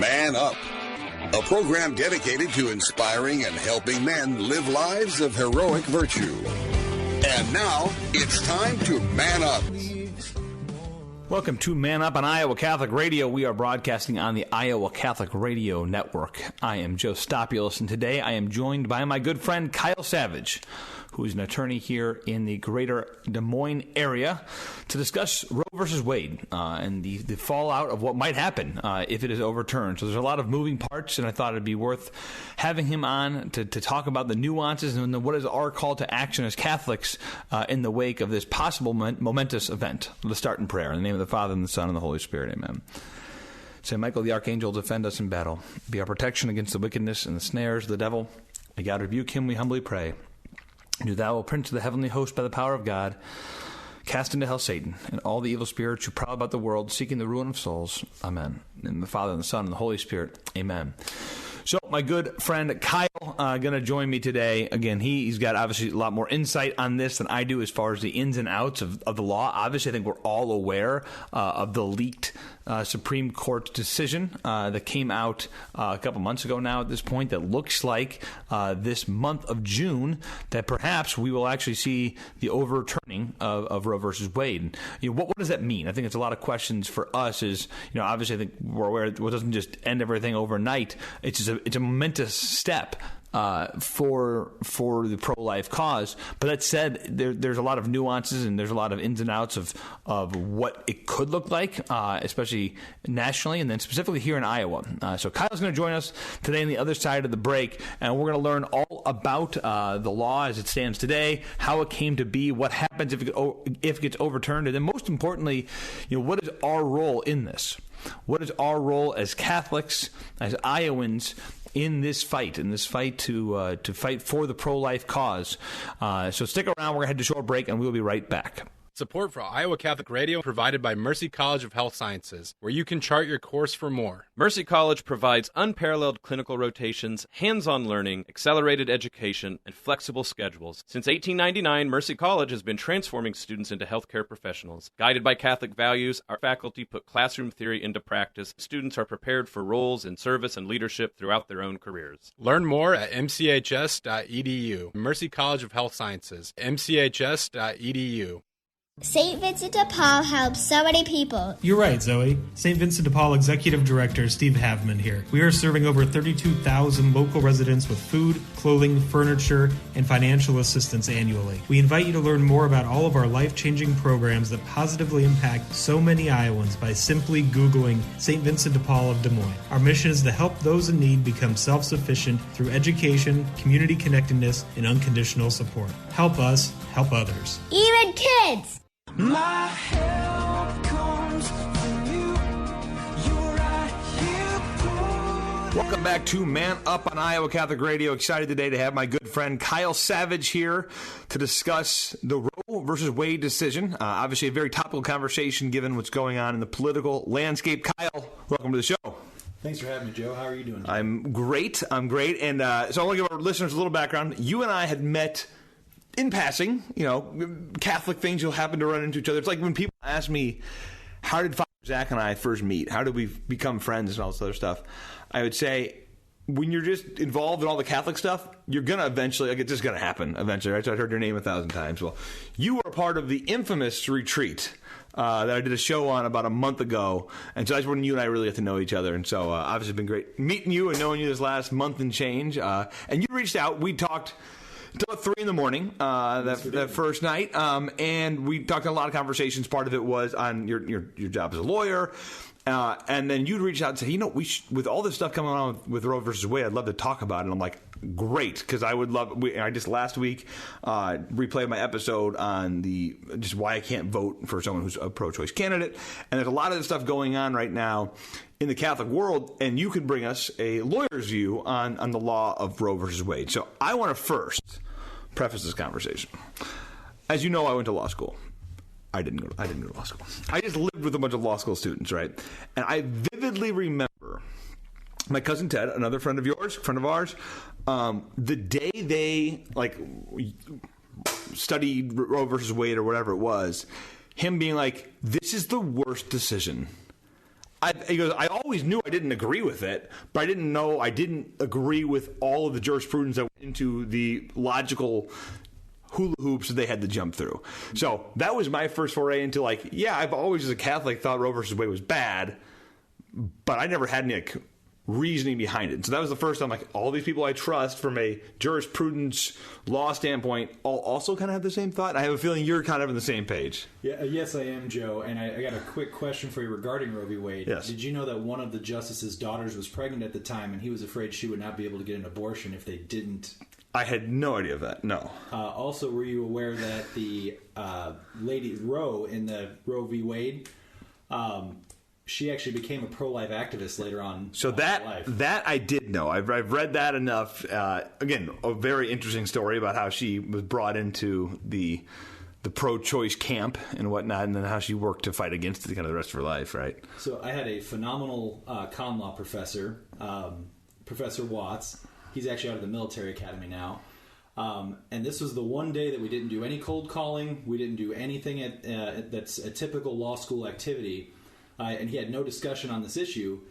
Man Up, a program dedicated to inspiring and helping men live lives of heroic virtue. And now, it's time to Man Up. Welcome to Man Up on Iowa Catholic Radio. We are broadcasting on the Iowa Catholic Radio Network. I am Joe Stopulos, and today I am joined by my good friend Kyle Savage, who is an attorney here in the greater Des Moines area, to discuss Roe versus Wade and the fallout of what might happen if it is overturned. So there's a lot of moving parts, and I thought it'd be worth having him on to talk about the nuances and what is our call to action as Catholics in the wake of this possible momentous event. Let's start in prayer. In the name of the Father, and the Son, and the Holy Spirit. Amen. Saint Michael the Archangel, defend us in battle. Be our protection against the wickedness and the snares of the devil. May God rebuke him, we humbly pray. Do thou, O Prince of the heavenly host, by the power of God, cast into hell Satan and all the evil spirits who prowl about the world, seeking the ruin of souls. Amen. In the Father, and the Son, and the Holy Spirit. Amen. So my good friend Kyle going to join me today. Again, he's got obviously a lot more insight on this than I do as far as the ins and outs of the law. Obviously, I think we're all aware of the leaked Supreme Court decision that came out a couple months ago now at this point that looks like this month of June that perhaps we will actually see the overturning of Roe versus Wade. What does that mean? I think it's a lot of questions for us is, obviously I think we're aware it doesn't just end everything overnight. It's a momentous step for the pro-life cause. But that said, there's a lot of nuances and there's a lot of ins and outs of what it could look like, especially nationally and then specifically here in Iowa. So Kyle's going to join us today on the other side of the break, and we're going to learn all about the law as it stands today, how it came to be, what happens if it gets overturned, and then most importantly, what is our role in this? What is our role as Catholics, as Iowans, in this fight to fight for the pro-life cause? So stick around. We're going to head to a short break, and we'll be right back. Support for Iowa Catholic Radio provided by Mercy College of Health Sciences, where you can chart your course for more. Mercy College provides unparalleled clinical rotations, hands-on learning, accelerated education, and flexible schedules. Since 1899, Mercy College has been transforming students into healthcare professionals. Guided by Catholic values, our faculty put classroom theory into practice. Students are prepared for roles in service and leadership throughout their own careers. Learn more at mchs.edu. Mercy College of Health Sciences, mchs.edu. St. Vincent de Paul helps so many people. You're right, Zoe. St. Vincent de Paul Executive Director Steve Havman here. We are serving over 32,000 local residents with food, clothing, furniture, and financial assistance annually. We invite you to learn more about all of our life-changing programs that positively impact so many Iowans by simply Googling St. Vincent de Paul of Des Moines. Our mission is to help those in need become self-sufficient through education, community connectedness, and unconditional support. Help us, help others. Even kids! My help comes from you. You're right here. Welcome back to Man Up on Iowa Catholic Radio. Excited today to have my good friend Kyle Savage here to discuss the Roe versus Wade decision. Obviously a very topical conversation given what's going on in the political landscape. Kyle, welcome to the show. Thanks for having me, Joe. How are you doing today? I'm great. And so I want to give our listeners a little background. You and I had met in passing, Catholic things you'll happen to run into each other. It's like when people ask me, how did Father Zach and I first meet? How did we become friends and all this other stuff? I would say, when you're just involved in all the Catholic stuff, you're going to eventually, it's just going to happen eventually, right? So I've heard your name 1,000 times. Well, you were a part of the infamous retreat that I did a show on about a month ago. And so that's when you and I really got to know each other. And so obviously it's been great meeting you and knowing you this last month and change. And you reached out. We talked until 3 in the morning that first night, and we talked a lot of conversations. Part of it was on your job as a lawyer, and then you'd reach out and say, with all this stuff coming on with Roe versus Wade, I'd love to talk about it. And I'm like, great, because I would love. I just last week replayed my episode on just why I can't vote for someone who's a pro-choice candidate, and there's a lot of this stuff going on right now in the Catholic world, and you could bring us a lawyer's view on the law of Roe versus Wade. So I want to first preface this conversation. As you know, I went to law school. I didn't go to law school. I just lived with a bunch of law school students, right? And I vividly remember my cousin Ted, another friend of ours, the day they studied Roe versus Wade or whatever it was, him being like, "This is the worst decision He goes, I always knew I didn't agree with it, but I didn't know I didn't agree with all of the jurisprudence that went into the logical hula hoops that they had to jump through. So that was my first foray into I've always as a Catholic thought Roe versus Wade was bad, but I never had any reasoning behind it. So that was the first time all these people I trust from a jurisprudence law standpoint all also kind of have the same thought. I have a feeling you're kind of on the same page. Yeah, yes, I am, Joe. And I got a quick question for you regarding Roe v. Wade. Yes. Did you know that one of the justices' daughters was pregnant at the time, and he was afraid she would not be able to get an abortion if they didn't? I had no idea of that. No. Also, were you aware that the lady Roe in the Roe v. Wade, she actually became a pro-life activist later on? So that I did know. I've read that enough. Again, a very interesting story about how she was brought into the pro-choice camp and whatnot, and then how she worked to fight against it kind of the rest of her life, right? So I had a phenomenal common law professor, Professor Watts. He's actually out of the military academy now. And this was the one day that we didn't do any cold calling. We didn't do anything that's a typical law school activity. And he had no discussion on this issue.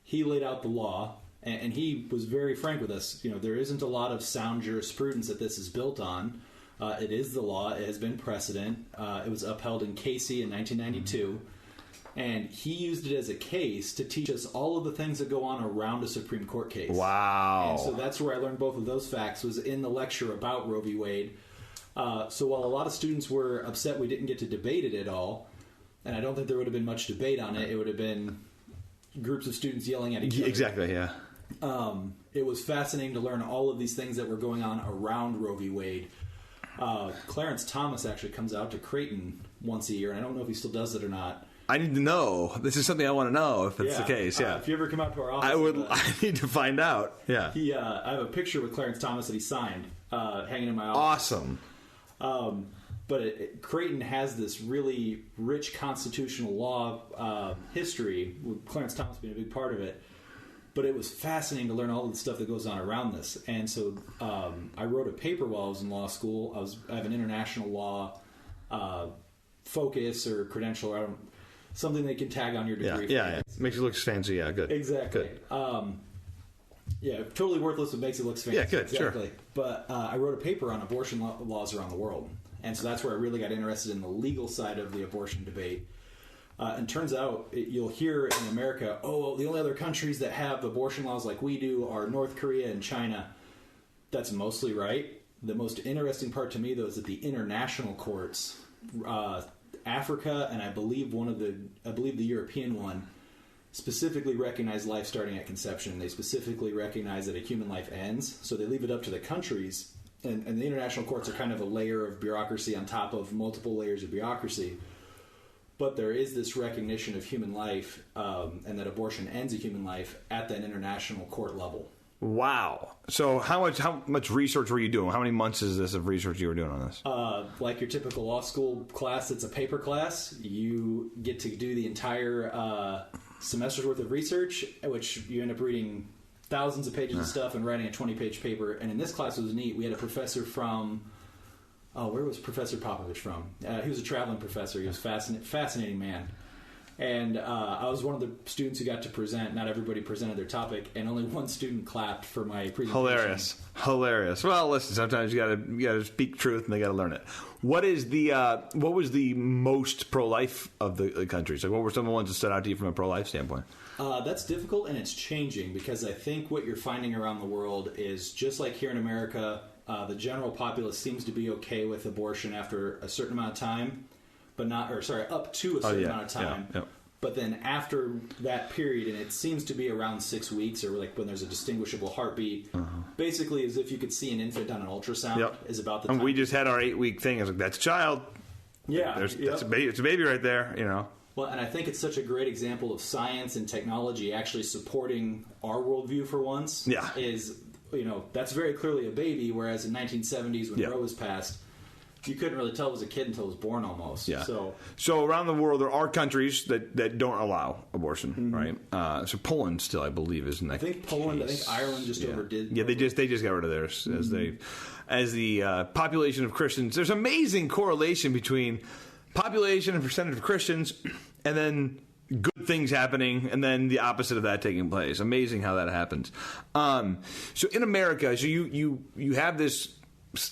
He laid out the law, and he was very frank with us. There isn't a lot of sound jurisprudence that this is built on. It is the law. It has been precedent. It was upheld in Casey in 1992. And he used it as a case to teach us all of the things that go on around a Supreme Court case. Wow. And so that's where I learned both of those facts, was in the lecture about Roe v. Wade. So while a lot of students were upset we didn't get to debate it at all, and I don't think there would have been much debate on it, it would have been groups of students yelling at each other. Exactly, yeah. It was fascinating to learn all of these things that were going on around Roe v. Wade. Clarence Thomas actually comes out to Creighton once a year, and I don't know if he still does it or not. I need to know. This is something I want to know if it's the case. Yeah. If you ever come out to our office, I need to find out. Yeah. I have a picture with Clarence Thomas that he signed, hanging in my office. Awesome. But Creighton has this really rich constitutional law history, with Clarence Thomas being a big part of it. But it was fascinating to learn all of the stuff that goes on around this. And so I wrote a paper while I was in law school. I have an international law focus or credential, or something they can tag on your degree. Yeah. Makes it look fancy. Yeah, good. Exactly. Good. Totally worthless, but makes it look fancy. Yeah, good. Exactly. Sure. But I wrote a paper on abortion laws around the world. And so that's where I really got interested in the legal side of the abortion debate. And turns out, you'll hear in America, the only other countries that have abortion laws like we do are North Korea and China. That's mostly right. The most interesting part to me, though, is that the international courts, Africa, and I believe the European one, specifically recognize life starting at conception. They specifically recognize that a human life ends, so they leave it up to the countries. And the international courts are kind of a layer of bureaucracy on top of multiple layers of bureaucracy. But there is this recognition of human life, and that abortion ends a human life at that international court level. Wow. So how much research were you doing? How many months is this of research you were doing on this? Like your typical law school class, it's a paper class. You get to do the entire semester's worth of research, which you end up reading thousands of pages of stuff and writing a 20-page paper. And in this class, it was neat. We had a professor from... where was Professor Popovich from? He was a traveling professor. He was a fascinating man. And I was one of the students who got to present. Not everybody presented their topic, and only one student clapped for my presentation. Hilarious. Well, listen, sometimes you gotta speak truth, and they gotta learn it. What was the most pro-life of the countries? Like, what were some of the ones that stood out to you from a pro-life standpoint? That's difficult, and it's changing, because I think what you're finding around the world is just like here in America. The general populace seems to be okay with abortion after a certain amount of time, up to a certain amount of time. Yeah. But then after that period, and it seems to be around 6 weeks, or like when there's a distinguishable heartbeat, basically as if you could see an infant on an ultrasound, is about the time. And we just had our 8-week thing. I was like, that's a child. Yeah. That's a baby. It's a baby right there, you know. Well, and I think it's such a great example of science and technology actually supporting our worldview for once. Yeah. That's very clearly a baby, whereas in 1970s when Roe was passed, you couldn't really tell it was a kid until it was born almost. Yeah. So around the world, there are countries that don't allow abortion, right? So Poland still, I believe, isn't that? I think Poland. I think Ireland just overdid. Yeah, they just got rid of theirs as the population of Christians. There's amazing correlation between population and percentage of Christians, and then good things happening, and then the opposite of that taking place. Amazing how that happens. So in America, so you have this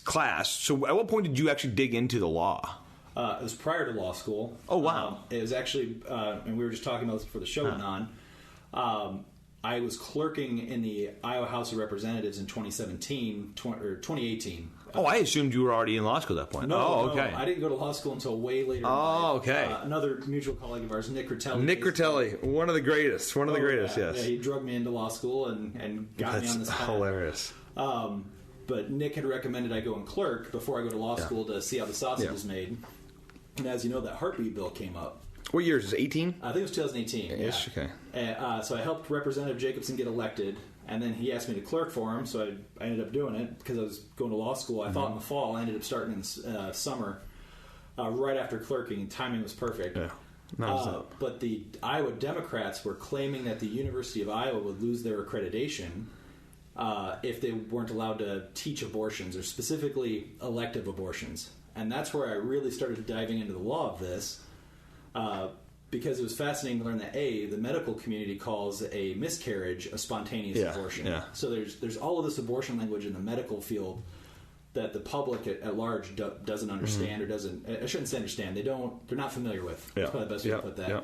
class. So at what point did you actually dig into the law? It was prior to law school. Oh, wow. It was actually, and we were just talking about this before the show went on. I was clerking in the Iowa House of Representatives in 2017 or 2018. Oh, I assumed you were already in law school at that point. No, okay. I didn't go to law school until way later. Oh, okay. Another mutual colleague of ours, Nick Ritelli. Nick Ritelli, one of the greatest. Yes. Yeah, he drugged me into law school and got me on this path. That's hilarious. But Nick had recommended I go and clerk before I go to law school to see how the sausage is made. And as you know, that heartbeat bill came up. What year is this, 18? I think it was 2018. Yes, yeah. okay. And, so I helped Representative Jacobson get elected, and then he asked me to clerk for him, so I ended up doing it because I was going to law school. I thought in the fall. I ended up starting in summer, right after clerking. Timing was perfect. Yeah. But the Iowa Democrats were claiming that the University of Iowa would lose their accreditation if they weren't allowed to teach abortions, or specifically elective abortions. And that's where I really started diving into the law of this. Because it was fascinating to learn that the medical community calls a miscarriage a spontaneous abortion. Yeah. So there's all of this abortion language in the medical field that the public at large doesn't understand or doesn't. I shouldn't say understand. They're not familiar with. That's probably the best way to put that. Yeah.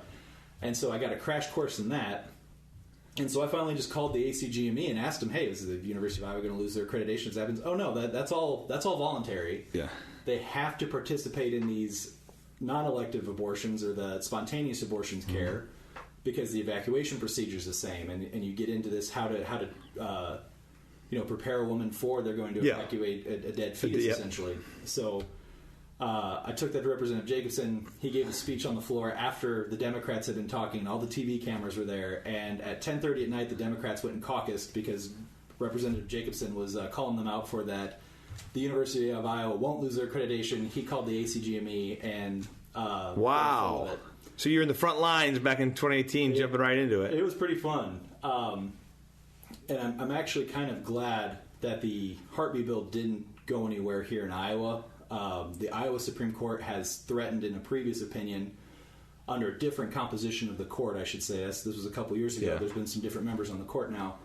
And so I got a crash course in that. And so I finally just called the ACGME and asked them, "Hey, is the University of Iowa going to lose their accreditation if that happens?" "Oh no, that's all voluntary. Yeah. They have to participate in these non-elective abortions or the spontaneous abortions care because the evacuation procedure is the same, and you get into this how to prepare a woman for they're going to evacuate a dead fetus essentially." So I took that to Representative Jacobson. He gave a speech on the floor after the Democrats had been talking, and all the TV cameras were there. And at 10:30 at night, the Democrats went and caucused because Representative Jacobson was calling them out for that. The University of Iowa won't lose their accreditation. He called the ACGME and wow. So you're in the front lines back in 2018, jumping right into it. It was pretty fun, and I'm actually kind of glad that the heartbeat bill didn't go anywhere here in Iowa. The Iowa Supreme Court has threatened, in a previous opinion, under a different composition of the court, I should say. This was a couple years ago. Yeah. There's been some different members on the court now.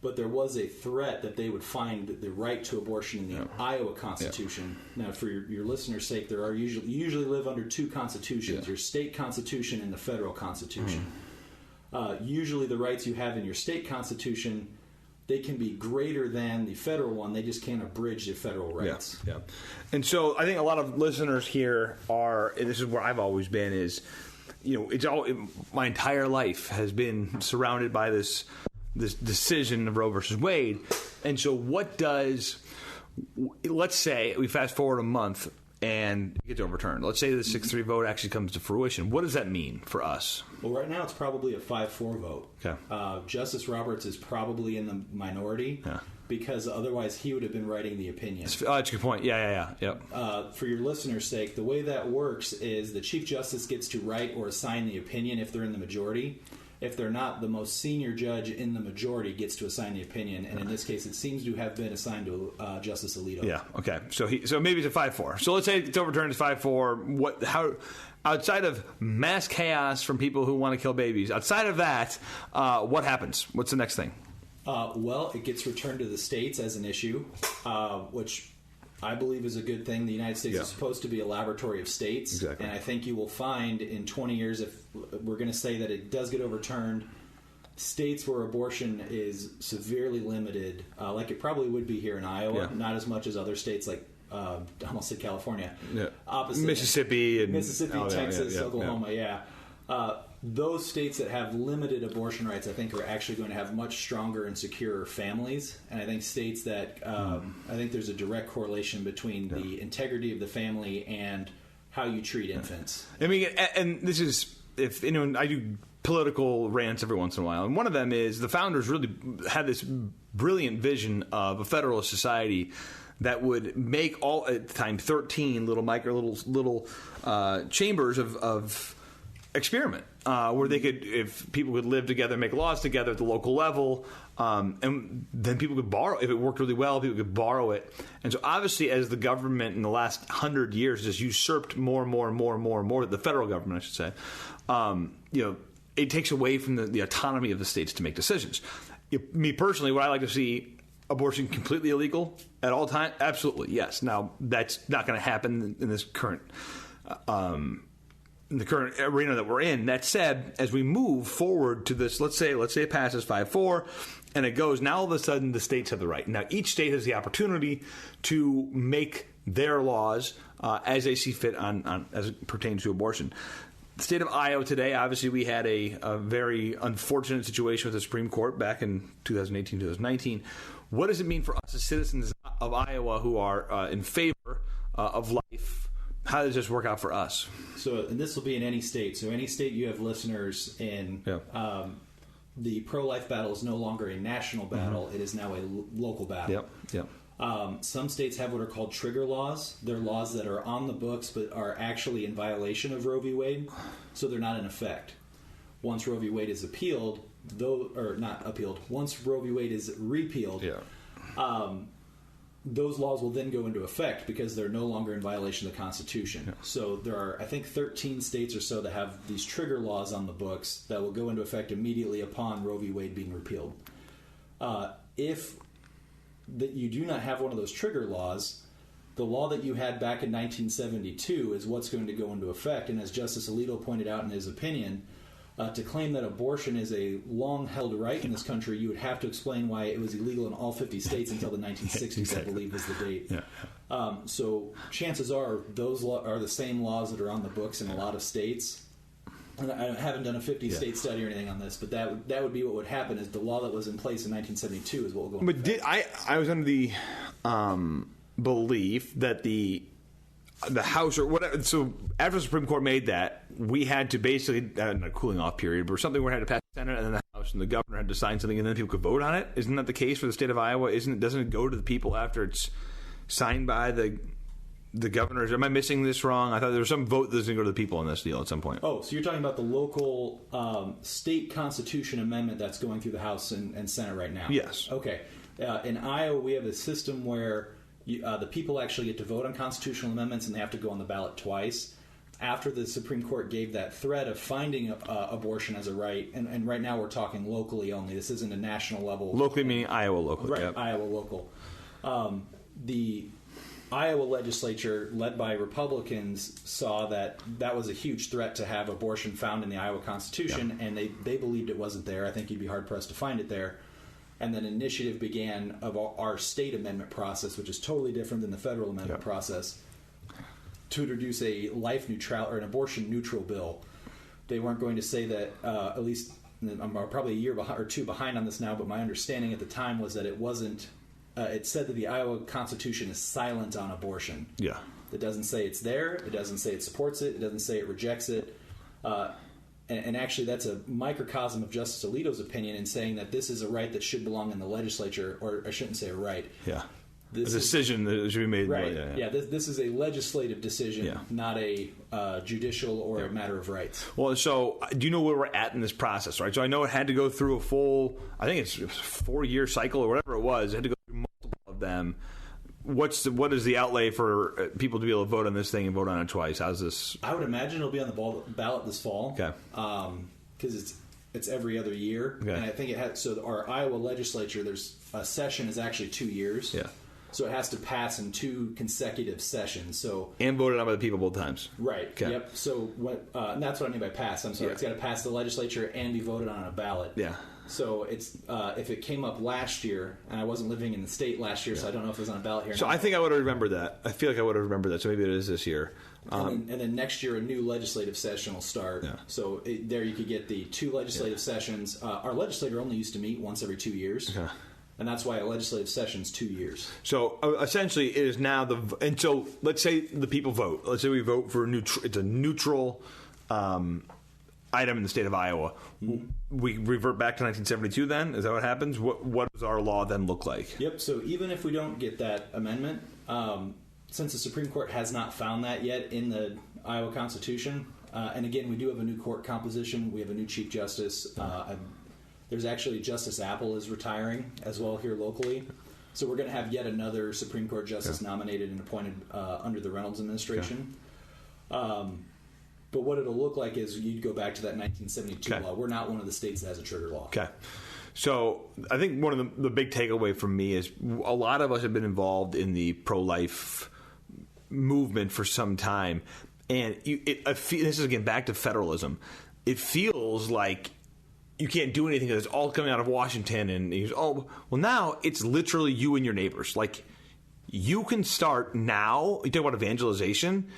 But there was a threat that they would find the right to abortion in the Iowa Constitution. Now, for your listeners' sake, you usually live under two constitutions, your state constitution and the federal constitution. Usually the rights you have in your state constitution, they can be greater than the federal one. They just can't abridge the federal rights. Yeah. And so I think a lot of listeners here and this is where I've always been, is, my entire life has been surrounded by this decision of Roe versus Wade. And so let's say we fast forward a month and it gets overturned. Let's say the 6-3 vote actually comes to fruition. What does that mean for us? Well, right now it's probably a 5-4 vote. Okay. Justice Roberts is probably in the minority because otherwise he would have been writing the opinion. That's a good point. Yeah. Yep. For your listeners' sake, the way that works is the Chief Justice gets to write or assign the opinion if they're in the majority. If they're not, the most senior judge in the majority gets to assign the opinion, and in this case, it seems to have been assigned to Justice Alito. Yeah. Okay. So maybe it's a 5-4. So let's say it's overturned as 5-4. How outside of mass chaos from people who want to kill babies? Outside of that, what happens? What's the next thing? Well, it gets returned to the states as an issue, which I believe is a good thing. The United States is supposed to be a laboratory of states. Exactly. And I think you will find in 20 years, if we're going to say that it does get overturned, states where abortion is severely limited, like it probably would be here in Iowa, not as much as other states like I almost said California. Yeah. Opposite Mississippi, Texas, Oklahoma, those states that have limited abortion rights, I think, are actually going to have much stronger and securer families. And I think states that I think there's a direct correlation between the integrity of the family and how you treat infants. I mean, and this is, if anyone, I do political rants every once in a while, and one of them is the founders really had this brilliant vision of a federalist society that would make all at the time 13 little chambers of experiment where they could, if people could live together, make laws together at the local level, and then people could borrow. If it worked really well, people could borrow it. And so obviously, as the government in the last 100 years has usurped more, the federal government, I should say, it takes away from the autonomy of the states to make decisions. Me personally, would I like to see abortion completely illegal at all times? Absolutely, yes. Now, that's not going to happen in this current in the current arena that we're in. That said, as we move forward to this, let's say it passes 5-4, and it goes, now all of a sudden the states have the right. Now, each state has the opportunity to make their laws as they see fit on as it pertains to abortion. The state of Iowa today, obviously, we had a very unfortunate situation with the Supreme Court back in 2018, 2019. What does it mean for us as citizens of Iowa who are in favor of life? How does this work out for us? So, and this will be in any state. So, any state you have listeners in, the pro-life battle is no longer a national battle. It is now a local battle. Yep. Some states have what are called trigger laws. They're laws that are on the books but are actually in violation of Roe v. Wade, so they're not in effect. Once Roe v. Wade is appealed, once Roe v. Wade is repealed, those laws will then go into effect because they're no longer in violation of the Constitution. So there are, I think, 13 states or so that have these trigger laws on the books that will go into effect immediately upon Roe v. Wade being repealed. If you do not have one of those trigger laws, the law that you had back in 1972 is what's going to go into effect. And as Justice Alito pointed out in his opinion, to claim that abortion is a long-held right in this country, you would have to explain why it was illegal in all 50 states until the 1960s, exactly. I believe is the date. So chances are those are the same laws that are on the books in a lot of states. And I haven't done a 50-state study or anything on this, but that would be what would happen. Is the law that was in place in 1972 is what will go. But I was under the belief that the House or whatever. So after the Supreme Court made that, we had to basically a cooling off period, or something where we had to pass the Senate and then the House, and the governor had to sign something, and then people could vote on it. Isn't that the case for the state of Iowa? Doesn't it go to the people after it's signed by the governors? Am I missing this wrong? I thought there was some vote that doesn't go to the people on this deal at some point. Oh, so you're talking about the local state constitution amendment that's going through the House and Senate right now? Yes. Okay. In Iowa, we have a system where the people actually get to vote on constitutional amendments, and they have to go on the ballot twice. After the Supreme Court gave that threat of finding abortion as a right, and right now we're talking locally only. This isn't a national level. Locally meaning Iowa local. Right, yep. Iowa local. The Iowa legislature, led by Republicans, saw that was a huge threat to have abortion found in the Iowa Constitution, and they believed it wasn't there. I think you'd be hard-pressed to find it there. And then an initiative began of our state amendment process, which is totally different than the federal amendment process, to introduce a life neutral or an abortion neutral bill. They weren't going to say that, at least I'm probably a year or two behind on this now, but my understanding at the time was that it wasn't. It said that the Iowa Constitution is silent on abortion. Yeah. It doesn't say it's there. It doesn't say it supports it. It doesn't say it rejects it. And actually, that's a microcosm of Justice Alito's opinion in saying that this is a right that should belong in the legislature, or I shouldn't say a right. Yeah. A decision that should be made. Right. This is a legislative decision, not a judicial or a matter of rights. Well, so do you know where we're at in this process, right? So I know it had to go through a full, I think it's a 4-year cycle or whatever it was. It had to go through multiple of them. What is the outlay for people to be able to vote on this thing and vote on it twice? How's this? I would imagine it'll be on the ballot this fall. Okay. Because it's every other year. Okay. And I think it has. So our Iowa legislature, there's a session is actually 2 years. Yeah. So it has to pass in 2 consecutive sessions. And voted on by the people both times. Right. Okay. Yep. So and that's what I mean by pass. I'm sorry. It's got to pass the legislature and be voted on a ballot. Yeah. So it's if it came up last year, and I wasn't living in the state last year, so I don't know if it was on a ballot here. So I think I would have remembered that. I feel like I would have remembered that. So maybe it is this year. And then next year, a new legislative session will start. Yeah. So there you could get the 2 legislative sessions. Our legislature only used to meet once every 2 years. Okay. And that's why a legislative session is 2 years. So essentially, it is now and so let's say the people vote. Let's say we vote for it's a neutral item in the state of Iowa. Mm-hmm. We revert back to 1972 then? Is that what happens? What does our law then look like? Yep. So even if we don't get that amendment, since the Supreme Court has not found that yet in the Iowa Constitution, and again, we do have a new court composition. We have a new Chief Justice. There's actually Justice Apple is retiring as well here locally. So we're going to have yet another Supreme Court justice nominated and appointed under the Reynolds administration. But But what it'll look like is you'd go back to that 1972 law. We're not one of the states that has a trigger law. Okay. So I think one of the big takeaway from me is a lot of us have been involved in the pro-life movement for some time. And this is, again, back to federalism. It feels like you can't do anything because it's all coming out of Washington. And you go, well, now it's literally you and your neighbors. Like, you can start now. You talk about evangelization.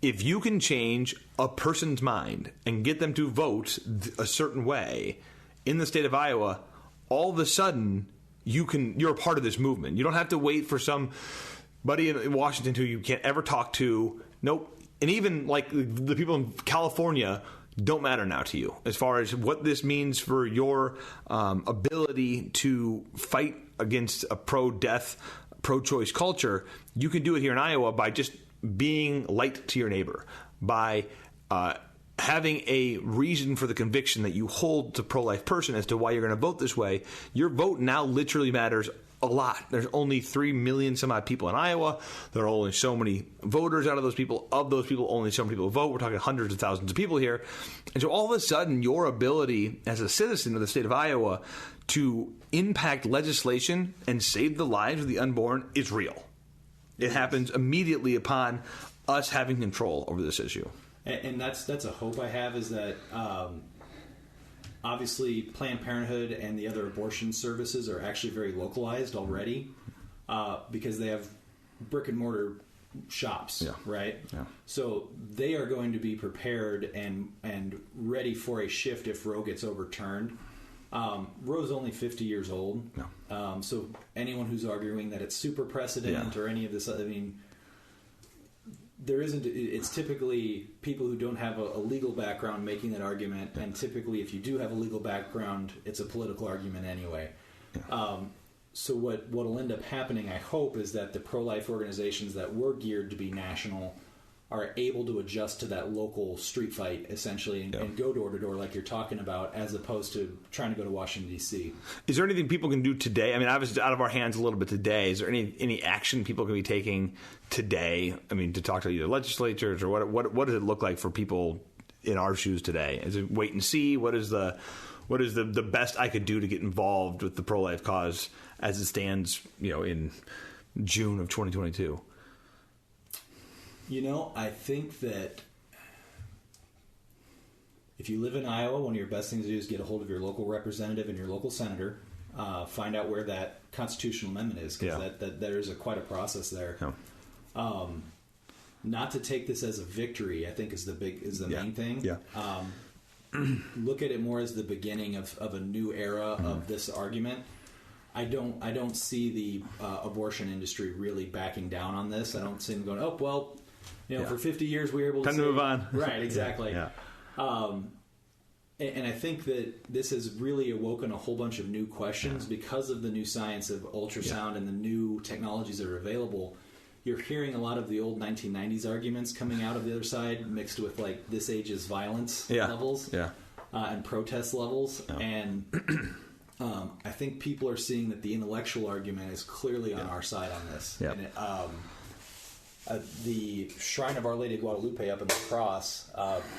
If you can change a person's mind and get them to vote a certain way in the state of Iowa, all of a sudden you're a part of this movement. You don't have to wait for somebody in Washington who you can't ever talk to. Nope. And even like the people in California don't matter now to you as far as what this means for your ability to fight against a pro-death, pro-choice culture. You can do it here in Iowa by just being light to your neighbor, by having a reason for the conviction that you hold to pro-life person as to why you're going to vote this way. Your vote now literally matters a lot. There's only 3 million some odd people in Iowa. There are only so many voters out of those people. Of those people, only so many people vote. We're talking hundreds of thousands of people here. And so all of a sudden, your ability as a citizen of the state of Iowa to impact legislation and save the lives of the unborn is real. It happens immediately upon us having control over this issue. And that's a hope I have, is that obviously Planned Parenthood and the other abortion services are actually very localized already because they have brick and mortar shops, right? Yeah. So they are going to be prepared and ready for a shift if Roe gets overturned. Roe's only 50 years old. No. So anyone who's arguing that it's super precedent or any of this, I mean, there isn't. It's typically people who don't have a legal background making that argument, and typically if you do have a legal background, it's a political argument anyway. Yeah. So what'll end up happening, I hope, is that the pro-life organizations that were geared to be national are able to adjust to that local street fight, essentially, and go door to door like you're talking about, as opposed to trying to go to Washington, D.C. Is there anything people can do today? I mean, obviously, out of our hands a little bit today. Is there any action people can be taking today? I mean, to talk to either legislatures or what does it look like for people in our shoes today? Is it wait and see? What is the best I could do to get involved with the pro-life cause as it stands, in June of 2022? I think that if you live in Iowa, one of your best things to do is get a hold of your local representative and your local senator. Find out where that constitutional amendment is, because that there's quite a process there. Yeah. Not to take this as a victory, I think is the main thing. Yeah. Look at it more as the beginning of a new era of this argument. I don't see the abortion industry really backing down on this. I don't see them going, oh well. For 50 years we were able to time to move on. Right, exactly. Yeah. And I think that this has really awoken a whole bunch of new questions because of the new science of ultrasound and the new technologies that are available. You're hearing a lot of the old 1990s arguments coming out of the other side, mixed with like this age's violence levels and protest levels. Yeah. And I think people are seeing that the intellectual argument is clearly on our side on this. Yeah. And the Shrine of Our Lady of Guadalupe up in the cross,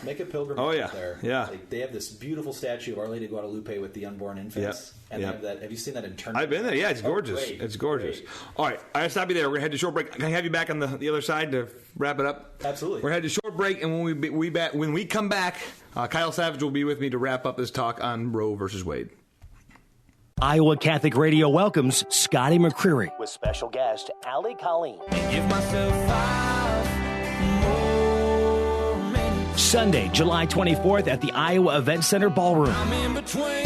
make a pilgrimage up there. Yeah. They have this beautiful statue of Our Lady of Guadalupe with the unborn infants. Yep. And they have that. Have you seen that in tournament? I've been there. Yeah, it's gorgeous. Great. It's gorgeous. Great. All right, I gotta stop you there. We're gonna head to short break. Can I have you back on the other side to wrap it up? Absolutely. We're headed to short break, and when we come back, Kyle Savage will be with me to wrap up this talk on Roe versus Wade. Iowa Catholic Radio welcomes Scotty McCreery with special guest Ali Colleen. Give myself 5 more minutes. Sunday, July 24th at the Iowa Event Center Ballroom. I'm in between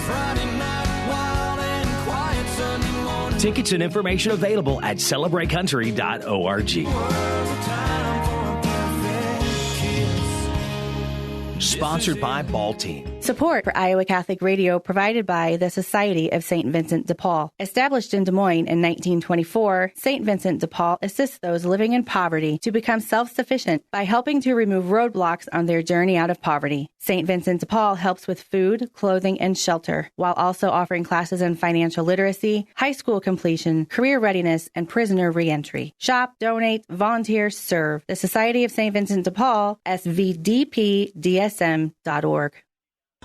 Friday night wild and quiet Sunday morning. Tickets and information available at celebrateCountry.org. Sponsored by Ball Team. Support for Iowa Catholic Radio provided by the Society of St. Vincent de Paul. Established in Des Moines in 1924, St. Vincent de Paul assists those living in poverty to become self-sufficient by helping to remove roadblocks on their journey out of poverty. St. Vincent de Paul helps with food, clothing, and shelter, while also offering classes in financial literacy, high school completion, career readiness, and prisoner reentry. Shop, donate, volunteer, serve. The Society of St. Vincent de Paul, svdpdsm.org.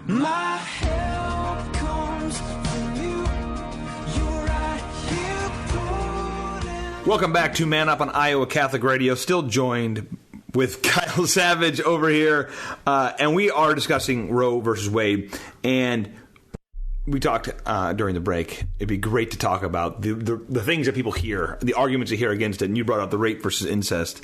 My help comes from you. You're right here pulling. Welcome back to Man Up on Iowa Catholic Radio. Still joined with Kyle Savage over here, and we are discussing Roe versus Wade. And we talked during the break. It'd be great to talk about the things that people hear, the arguments they hear against it. And you brought up the rape versus incest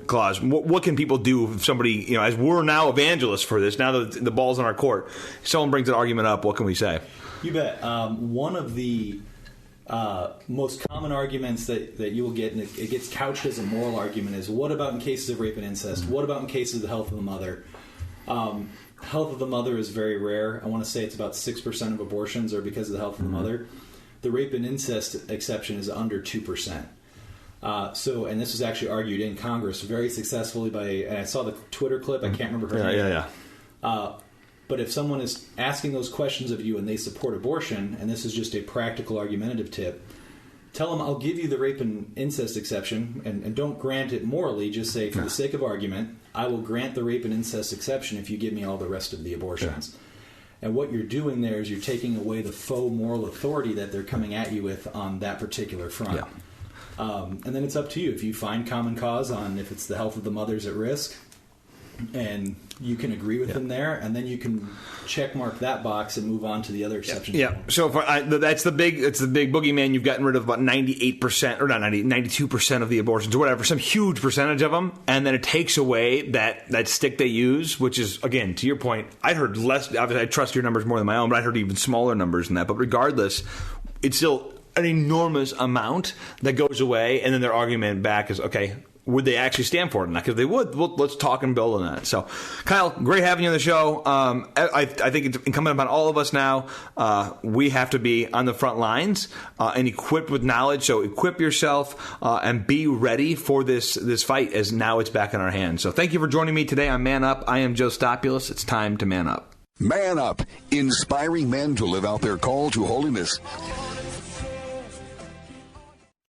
clause. What can people do if somebody, as we're now evangelists for this, now that the ball's in our court, if someone brings an argument up, what can we say? You bet. One of the most common arguments that you will get, and it gets couched as a moral argument, is what about in cases of rape and incest? What about in cases of the health of the mother? Health of the mother is very rare. I want to say it's about 6% of abortions are because of the health of the mother. The rape and incest exception is under 2%. And this was actually argued in Congress very successfully by, and I saw the Twitter clip, I can't remember her name. But if someone is asking those questions of you and they support abortion, and this is just a practical argumentative tip, tell them, I'll give you the rape and incest exception, and don't grant it morally, just say, for the sake of argument, I will grant the rape and incest exception if you give me all the rest of the abortions. Yeah. And what you're doing there is you're taking away the faux moral authority that they're coming at you with on that particular front. Yeah. And then it's up to you. If you find common cause on if it's the health of the mother's at risk, and you can agree with them there, and then you can check mark that box and move on to the other exceptions. Yeah. So that's the big boogeyman. You've gotten rid of about 98% or not 92% of the abortions or whatever, some huge percentage of them, and then it takes away that stick they use, which is, again, to your point, I heard less. Obviously, I trust your numbers more than my own, but I heard even smaller numbers than that. But regardless, it's still an enormous amount that goes away, and then their argument back is, okay, would they actually stand for it? And if they would, let's talk and build on that. So, Kyle, great having you on the show. I think it's incumbent upon all of us now. We have to be on the front lines and equipped with knowledge. So equip yourself and be ready for this fight, as now it's back in our hands. So thank you for joining me today on Man Up. I am Joe Stopulos. It's time to man up. Man Up, inspiring men to live out their call to holiness.